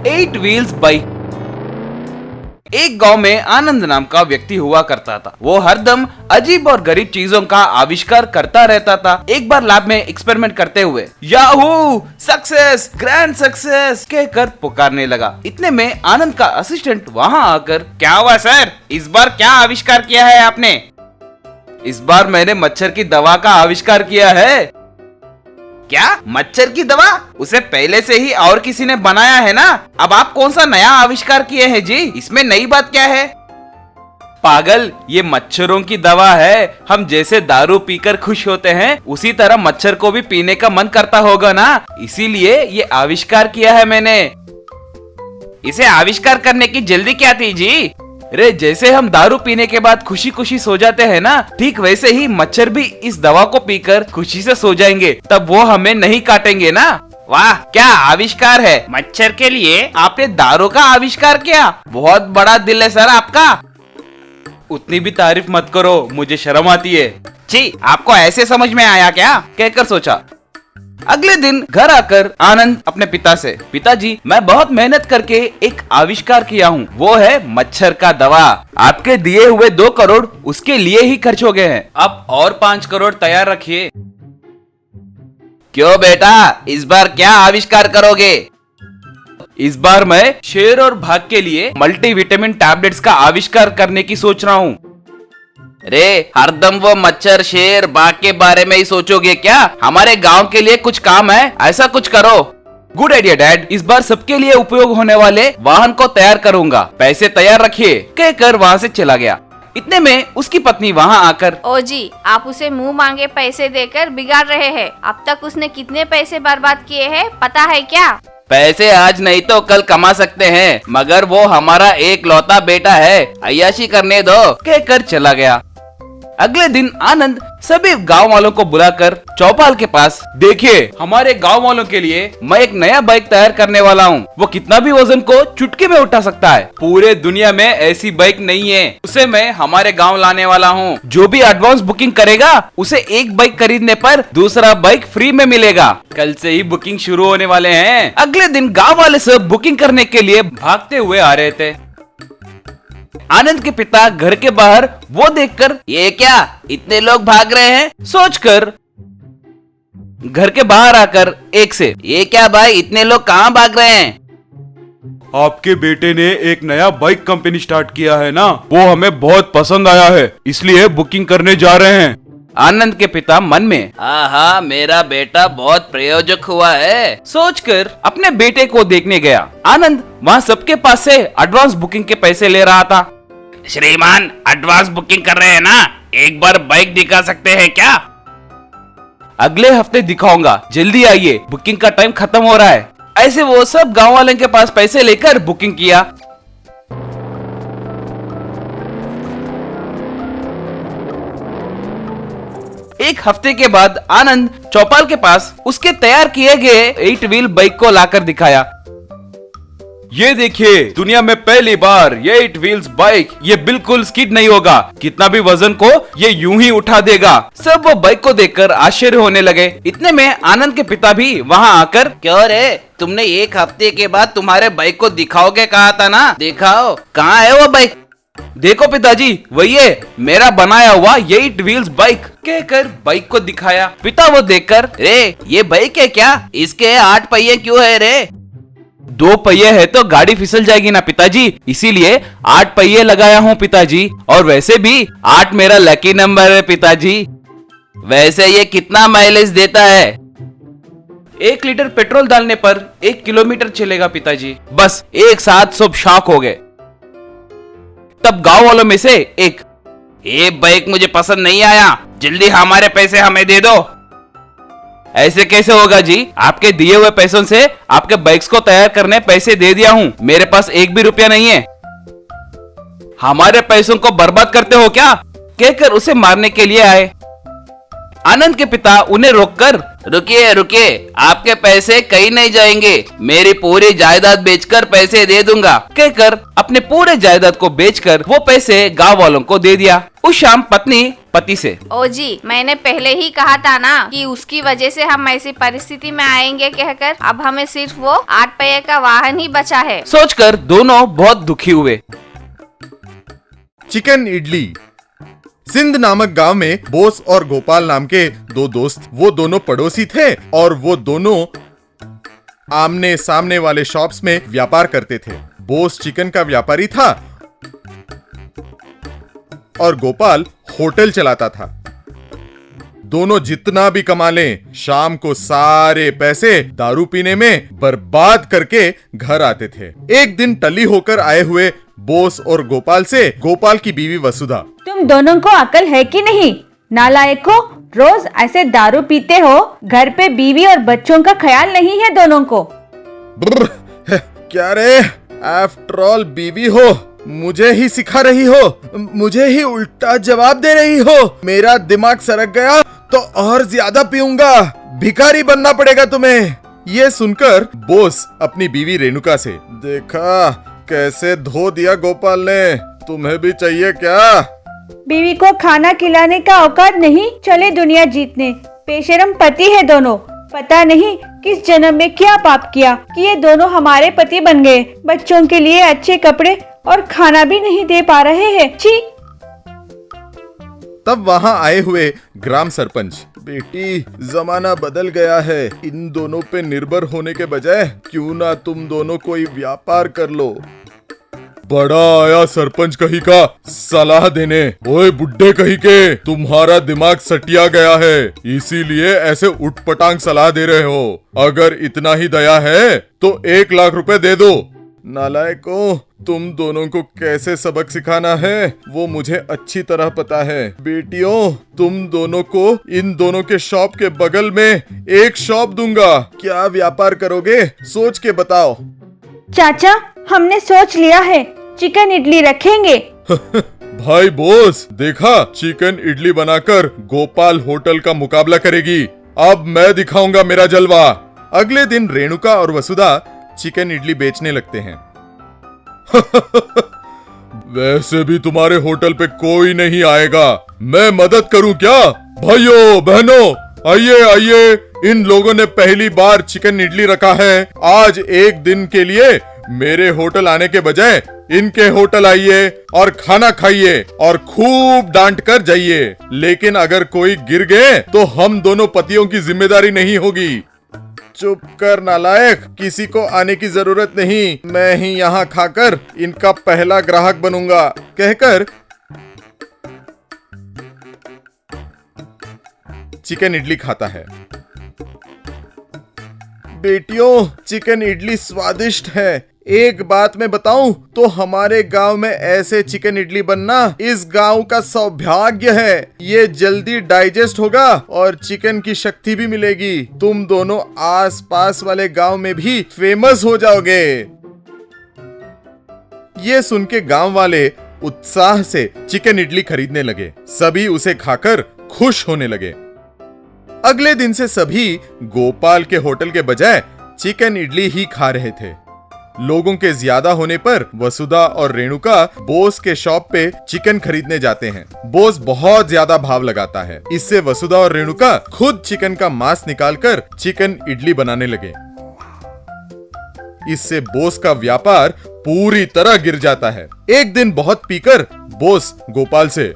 8 wheels bike. एक गांव में आनंद नाम का व्यक्ति हुआ करता था। वो हरदम अजीब और गरीब चीजों का आविष्कार करता रहता था। एक बार लैब में एक्सपेरिमेंट करते हुए याहू सक्सेस, ग्रैंड सक्सेस कहकर पुकारने लगा। इतने में आनंद का असिस्टेंट वहां आकर, क्या हुआ सर, इस बार क्या आविष्कार किया है आपने? इस बार मैंने मच्छर की दवा का आविष्कार किया है। क्या, मच्छर की दवा? उसे पहले से ही और किसी ने बनाया है ना। अब आप कौन सा नया आविष्कार किए हैं जी? इसमें नई बात क्या है? पागल, ये मच्छरों की दवा है। हम जैसे दारू पीकर खुश होते हैं, उसी तरह मच्छर को भी पीने का मन करता होगा ना, इसीलिए ये आविष्कार किया है मैंने। इसे आविष्कार करने की जल्दी क्या थी जी? रे, जैसे हम दारू पीने के बाद खुशी खुशी सो जाते हैं ना, ठीक वैसे ही मच्छर भी इस दवा को पीकर खुशी से सो जाएंगे। तब वो हमें नहीं काटेंगे ना। वाह, क्या आविष्कार है। मच्छर के लिए आपने दारू का आविष्कार किया। बहुत बड़ा दिल है सर आपका। उतनी भी तारीफ मत करो, मुझे शर्म आती है। जी, आपको ऐसे समझ में आया क्या? कहकर सोचा। अगले दिन घर आकर आनंद अपने पिता से, पिताजी मैं बहुत मेहनत करके एक आविष्कार किया हूँ, वो है मच्छर का दवा। आपके दिए हुए 2 करोड़ उसके लिए ही खर्च हो गए हैं। अब और 5 करोड़ तैयार रखिए। क्यों बेटा, इस बार क्या आविष्कार करोगे? इस बार मैं शेर और भाग के लिए मल्टीविटामिन टैबलेट्स का आविष्कार करने की सोच रहा हूँ। रे, हरदम वो मच्छर, शेर, बाघ के बारे में ही सोचोगे क्या? हमारे गांव के लिए कुछ काम है, ऐसा कुछ करो। गुड आइडिया डैड, इस बार सबके लिए उपयोग होने वाले वाहन को तैयार करूंगा, पैसे तैयार रखिए, कहकर वहाँ से चला गया। इतने में उसकी पत्नी वहाँ आकर, ओ जी, आप उसे मुंह मांगे पैसे देकर बिगाड़ रहे हैं। अब तक उसने कितने पैसे बर्बाद किए हैं पता है क्या? पैसे आज नहीं तो कल कमा सकते हैं, मगर वो हमारा एक लौता बेटा है, अय्याशी करने दो, कहकर चला गया। अगले दिन आनंद सभी गांव वालों को बुलाकर चौपाल के पास, देखिए हमारे गांव वालों के लिए मैं एक नया बाइक तैयार करने वाला हूँ। वो कितना भी वजन को चुटकी में उठा सकता है। पूरे दुनिया में ऐसी बाइक नहीं है। उसे मैं हमारे गांव लाने वाला हूँ। जो भी एडवांस बुकिंग करेगा उसे एक बाइक खरीदने पर दूसरा बाइक फ्री में मिलेगा। कल से ही बुकिंग शुरू होने वाले हैं। अगले दिन गाँव वाले सब बुकिंग करने के लिए भागते हुए आ रहे थे। आनंद के पिता घर के बाहर वो देखकर, ये क्या, इतने लोग भाग रहे हैं, सोचकर घर के बाहर आकर एक से, ये क्या भाई, इतने लोग कहाँ भाग रहे हैं? आपके बेटे ने एक नया बाइक कंपनी स्टार्ट किया है ना, वो हमें बहुत पसंद आया है, इसलिए बुकिंग करने जा रहे हैं। आनंद के पिता मन में, हाँ, मेरा बेटा बहुत प्रयोजक हुआ है, सोचकर अपने बेटे को देखने गया। आनंद वहाँ सबके पास से एडवांस बुकिंग के पैसे ले रहा था। श्रीमान, एडवांस बुकिंग कर रहे हैं ना, एक बार बाइक दिखा सकते हैं क्या? अगले हफ्ते दिखाऊंगा, जल्दी आइए, बुकिंग का टाइम खत्म हो रहा है। ऐसे वो सब गांव वाले के पास पैसे लेकर बुकिंग किया। एक हफ्ते के बाद आनंद चौपाल के पास उसके तैयार किए गए 8 व्हील बाइक को लाकर दिखाया। ये देखिए, दुनिया में पहली बार ये 8 व्हील्स बाइक, ये बिल्कुल स्किड नहीं होगा, कितना भी वजन को ये यूं ही उठा देगा। सब वो बाइक को देखकर आश्चर्य होने लगे। इतने में आनंद के पिता भी वहाँ आकर, क्यों रे, तुमने एक हफ्ते के बाद तुम्हारे बाइक को दिखाओगे कहा था ना, दिखाओ, कहाँ है वो बाइक? देखो पिताजी, वही है मेरा बनाया हुआ 8 व्हील्स बाइक, कहकर बाइक को दिखाया। पिता वो देखकर, रे ये बाइक है क्या? इसके 8 पहिए क्यों है रे? 2 पहिए है तो गाड़ी फिसल जाएगी ना पिताजी, इसीलिए 8 पहिए लगाया हूँ पिताजी। और वैसे भी 8 मेरा लकी नंबर है पिताजी। वैसे ये कितना माइलेज देता है? 1 लीटर पेट्रोल डालने पर 1 किलोमीटर चलेगा पिताजी। बस एक साथ सब शॉक हो गए। तब गांव वालों में से एक, ये बाइक मुझे पसंद नहीं आया, जल्दी हमारे पैसे हमें दे दो। ऐसे कैसे होगा जी? आपके दिए हुए पैसों से आपके बाइक्स को तैयार करने पैसे दे दिया हूँ, मेरे पास 1 भी रुपया नहीं है। हमारे पैसों को बर्बाद करते हो क्या? कहकर उसे मारने के लिए आए। आनंद के पिता उन्हें रोककर, रुकिए रुकिए, आपके पैसे कहीं नहीं जाएंगे, मेरी पूरी जायदाद बेचकर पैसे दे दूंगा, कहकर अपने पूरे जायदाद को बेचकर वो पैसे गांव वालों को दे दिया। उस शाम पत्नी पति से। ओ जी, मैंने पहले ही कहा था ना कि उसकी वजह से हम ऐसी परिस्थिति में आएंगे कहकर। अब हमें सिर्फ वो 8 पहिए का वाहन ही बचा है। सोचकर दोनों बहुत दुखी हुए। चिकन इडली। सिंध नामक गांव में बोस और गोपाल नाम के दो दोस्त, वो दोनों पड़ोसी थे और वो दोनों आमने सामने वाले शॉप्स में व्यापार करते थे। बोस चिकन का व्यापारी था और गोपाल होटल चलाता था। दोनों जितना भी कमा लें, शाम को सारे पैसे दारू पीने में बर्बाद करके घर आते थे। एक दिन टली होकर आए हुए बोस और गोपाल से गोपाल की बीवी वसुधा, तुम दोनों को अकल है कि नहीं? नालायकों, रोज ऐसे दारू पीते हो, घर पे बीवी और बच्चों का ख्याल नहीं है दोनों को। क्या रे, आफ्टर ऑल बीवी हो, मुझे ही सिखा रही हो, मुझे ही उल्टा जवाब दे रही हो। मेरा दिमाग सरक गया तो और ज्यादा पीऊंगा, भिखारी बनना पड़ेगा तुम्हें। ये सुनकर बोस अपनी बीवी रेणुका से, देखा कैसे धो दिया गोपाल ने, तुम्हें भी चाहिए क्या? बीवी को खाना खिलाने का औकात नहीं, चले दुनिया जीतने। बेशरम पति है दोनों। पता नहीं किस जन्म में क्या पाप किया कि ये दोनों हमारे पति बन गए। बच्चों के लिए अच्छे कपड़े और खाना भी नहीं दे पा रहे हैं। छी। तब वहां आए हुए ग्राम सरपंच, बेटी जमाना बदल गया है, इन दोनों पे निर्भर होने के बजाय क्यों ना तुम दोनों कोई व्यापार कर लो। बड़ा आया सरपंच कहीं का सलाह देने। ओए बुड्ढे कहीं के, तुम्हारा दिमाग सटिया गया है, इसीलिए ऐसे उठपटांग सलाह दे रहे हो। अगर इतना ही दया है तो 1 लाख रुपए दे दो। नालायकों, तुम दोनों को कैसे सबक सिखाना है वो मुझे अच्छी तरह पता है। बेटियों, तुम दोनों को इन दोनों के शॉप के बगल में एक शॉप दूंगा। क्या व्यापार करोगे, सोच के बताओ। चाचा, हमने सोच लिया है, चिकन इडली रखेंगे। भाई बोस, देखा चिकन इडली बनाकर गोपाल होटल का मुकाबला करेगी। अब मैं दिखाऊंगा मेरा जलवा। अगले दिन रेणुका और वसुधा चिकन इडली बेचने लगते हैं। वैसे भी तुम्हारे होटल पे कोई नहीं आएगा, मैं मदद करूं क्या? भाइयों बहनों, आइए आइए, इन लोगों ने पहली बार चिकन इडली रखा है। आज एक दिन के लिए मेरे होटल आने के बजाय इनके होटल आइए और खाना खाइए और खूब डांट कर जाइए। लेकिन अगर कोई गिर गए तो हम दोनों पतियों की जिम्मेदारी नहीं होगी। चुप कर नालायक, किसी को आने की जरूरत नहीं, मैं ही यहाँ खाकर इनका पहला ग्राहक बनूंगा। कहकर चिकन इडली खाता है। बेटियों, चिकन इडली स्वादिष्ट है। एक बात मैं बताऊं तो हमारे गांव में ऐसे चिकन इडली बनना इस गांव का सौभाग्य है। ये जल्दी डाइजेस्ट होगा और चिकन की शक्ति भी मिलेगी। तुम दोनों आसपास वाले गांव में भी फेमस हो जाओगे। ये सुन के गांव वाले उत्साह से चिकन इडली खरीदने लगे। सभी उसे खाकर खुश होने लगे। अगले दिन से सभी गोपाल के होटल के बजाय चिकन इडली ही खा रहे थे। लोगों के ज्यादा होने पर वसुधा और रेणुका बोस के शॉप पे चिकन खरीदने जाते हैं। बोस बहुत ज्यादा भाव लगाता है। इससे वसुधा और रेणुका खुद चिकन का मांस निकालकर चिकन इडली बनाने लगे। इससे बोस का व्यापार पूरी तरह गिर जाता है। एक दिन बहुत पीकर बोस गोपाल से,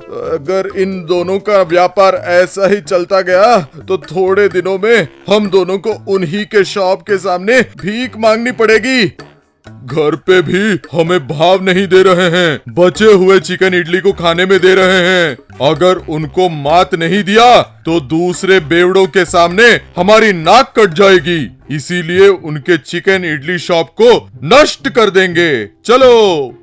अगर इन दोनों का व्यापार ऐसा ही चलता गया तो थोड़े दिनों में हम दोनों को उन्हीं के शॉप के सामने भीख मांगनी पड़ेगी। घर पे भी हमें भाव नहीं दे रहे हैं, बचे हुए चिकन इडली को खाने में दे रहे हैं। अगर उनको मात नहीं दिया तो दूसरे बेवड़ों के सामने हमारी नाक कट जाएगी। इसीलिए उनके चिकन इडली शॉप को नष्ट कर देंगे। चलो।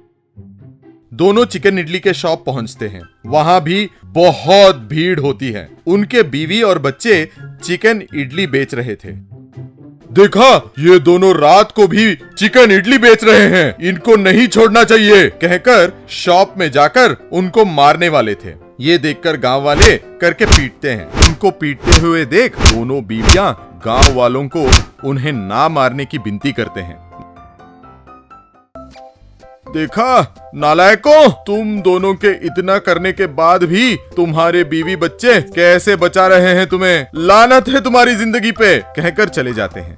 दोनों चिकन इडली के शॉप पहुंचते हैं। वहां भी बहुत भीड़ होती है। उनके बीवी और बच्चे चिकन इडली बेच रहे थे। देखा, ये दोनों रात को भी चिकन इडली बेच रहे हैं, इनको नहीं छोड़ना चाहिए, कहकर शॉप में जाकर उनको मारने वाले थे। ये देखकर गांव वाले करके पीटते हैं। उनको पीटते हुए देख दोनों बीवियां गांव वालों को उन्हें ना मारने की विनती करते हैं। देखा नालायकों, तुम दोनों के इतना करने के बाद भी तुम्हारे बीवी बच्चे कैसे बचा रहे हैं तुम्हें। लानत है तुम्हारी जिंदगी पे, कहकर चले जाते हैं।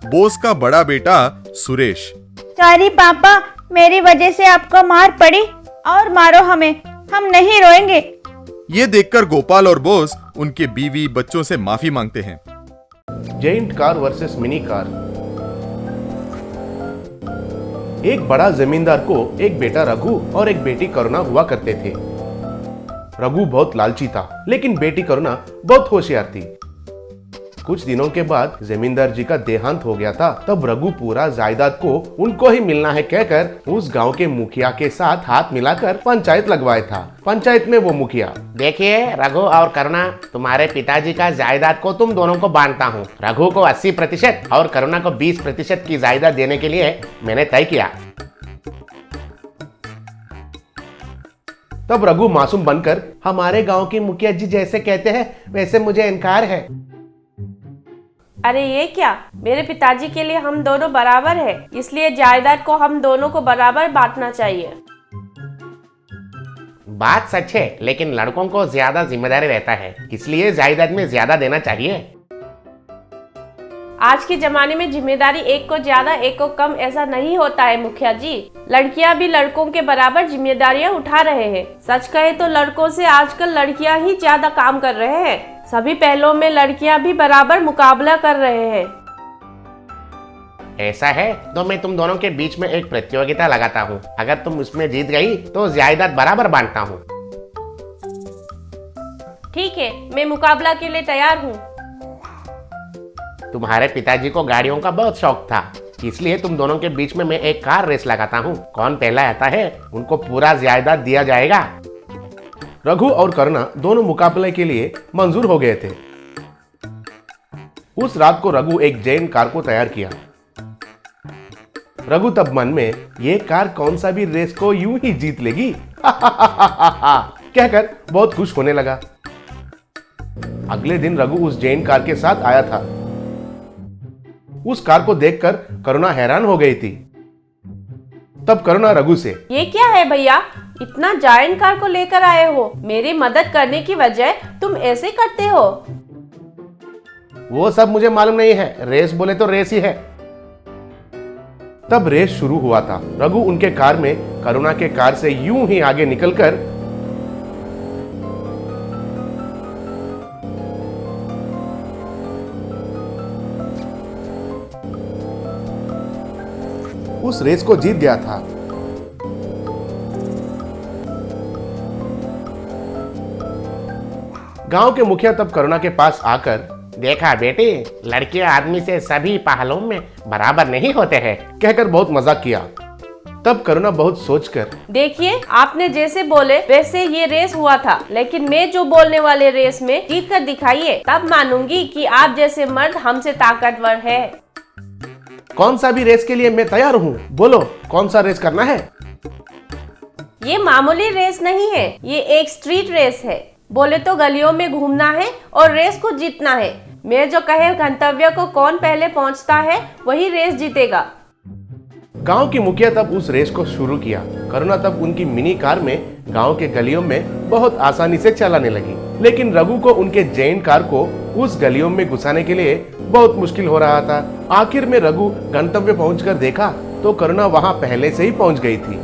बोस का बड़ा बेटा सुरेश। सॉरी पापा, मेरी वजह से आपको मार पड़ी, और मारो हमें, हम नहीं रोएंगे। ये देखकर गोपाल और बोस उनके बीवी बच्चों से माफी मांगते हैं। Gent car versus mini car. एक बड़ा जमींदार को एक बेटा रघु और एक बेटी करुणा हुआ करते थे। रघु बहुत लालची था, लेकिन बेटी करुणा बहुत होशियार थी। कुछ दिनों के बाद जमींदार जी का देहांत हो गया था। तब रघु पूरा जायदाद को उनको ही मिलना है कहकर उस गांव के मुखिया के साथ हाथ मिलाकर पंचायत लगवाया था। पंचायत में वो मुखिया, देखिए रघु और करुणा, तुम्हारे पिताजी का जायदाद को तुम दोनों को बांटता हूँ। रघु को 80% और करुणा को 20% की जायदाद देने के लिए मैंने तय किया। तब रघु मासूम बनकर, हमारे गांव के मुखिया जी जैसे कहते हैं वैसे मुझे इनकार है। अरे ये क्या, मेरे पिताजी के लिए हम दोनों बराबर है, इसलिए जायदाद को हम दोनों को बराबर बांटना चाहिए। बात सच है, लेकिन लड़कों को ज्यादा जिम्मेदारी रहता है, इसलिए जायदाद में ज्यादा देना चाहिए। आज के जमाने में जिम्मेदारी एक को ज्यादा एक को कम ऐसा नहीं होता है मुखिया जी। लड़कियां भी लड़कों के बराबर जिम्मेदारियां उठा रहे हैं। सच कहे तो लड़कों से आजकल लड़कियां ही ज्यादा काम कर रहे हैं। सभी पहलों में लड़कियां भी बराबर मुकाबला कर रहे हैं। ऐसा है तो मैं तुम दोनों के बीच में एक प्रतियोगिता लगाता हूँ। अगर तुम उसमें जीत गई तो जायदाद बराबर बांटता हूँ। ठीक है, मैं मुकाबला के लिए तैयार हूँ। तुम्हारे पिताजी को गाड़ियों का बहुत शौक था, इसलिए तुम दोनों के बीच में मैं एक कार रेस लगाता हूँ। कौन पहला आता है उनको पूरा जायदाद दिया जाएगा। रघु और करुणा दोनों मुकाबले के लिए मंजूर हो गए थे। उस रात को रघु एक जेंट कार को तैयार किया। रघु तब मन में, ये कार कौन सा भी रेस को यूं ही जीत लेगी कहकर बहुत खुश होने लगा। अगले दिन रघु उस जेंट कार के साथ आया था। उस कार को देखकर करुणा हैरान हो गई थी। तब करुणा रघु से, ये क्या है भैया, इतना जायंट कार को लेकर आए हो? मेरी मदद करने की वजह तुम ऐसे करते हो? वो सब मुझे मालूम नहीं है, रेस बोले तो रेस ही है। तब रेस शुरू हुआ था। रघु उनके कार में करुणा के कार से यूं ही आगे निकलकर उस रेस को जीत गया था। गांव के मुखिया तब करुणा के पास आकर, देखा बेटी, लड़कियां आदमी से सभी पहलुओं में बराबर नहीं होते हैं, कहकर बहुत मजाक किया। तब करुणा बहुत सोचकर, देखिए, आपने जैसे बोले वैसे ये रेस हुआ था, लेकिन मैं जो बोलने वाले रेस में जीत कर दिखाइए, तब मानूंगी कि आप जैसे मर्द हमसे ताकतवर है। कौन सा भी रेस के लिए मैं तैयार हूँ, बोलो कौन सा रेस करना है। ये मामूली रेस नहीं है, ये एक स्ट्रीट रेस है। बोले तो गलियों में घूमना है और रेस को जीतना है। मैं जो कहे गंतव्य को कौन पहले पहुंचता है वही रेस जीतेगा। गांव की मुखिया तब उस रेस को शुरू किया। करुणा तब उनकी मिनी कार में गांव के गलियों में बहुत आसानी से चलाने लगी, लेकिन रघु को उनके जेंट कार को उस गलियों में घुसाने के लिए बहुत मुश्किल हो रहा था। आखिर में रघु गंतव्य पहुंचकर देखा तो करुणा वहां पहले से ही पहुंच गई थी।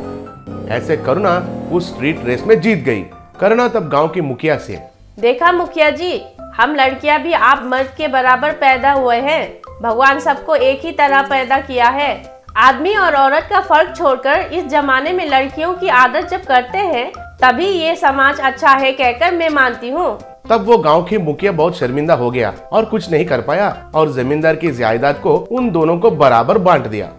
ऐसे करुणा उस स्ट्रीट रेस में जीत गई। करुणा तब गांव की मुखिया से, देखा मुखिया जी, हम लड़कियां भी आप मर्द के बराबर पैदा हुए हैं। भगवान सबको एक ही तरह पैदा किया है। आदमी और औरत का फर्क छोड़कर इस जमाने में लड़कियों की आदत जब करते हैं तभी ये समाज अच्छा है कहकर मैं मानती हूँ। तब वो गांव के मुखिया बहुत शर्मिंदा हो गया और कुछ नहीं कर पाया और जमींदार की जायदाद को उन दोनों को बराबर बांट दिया।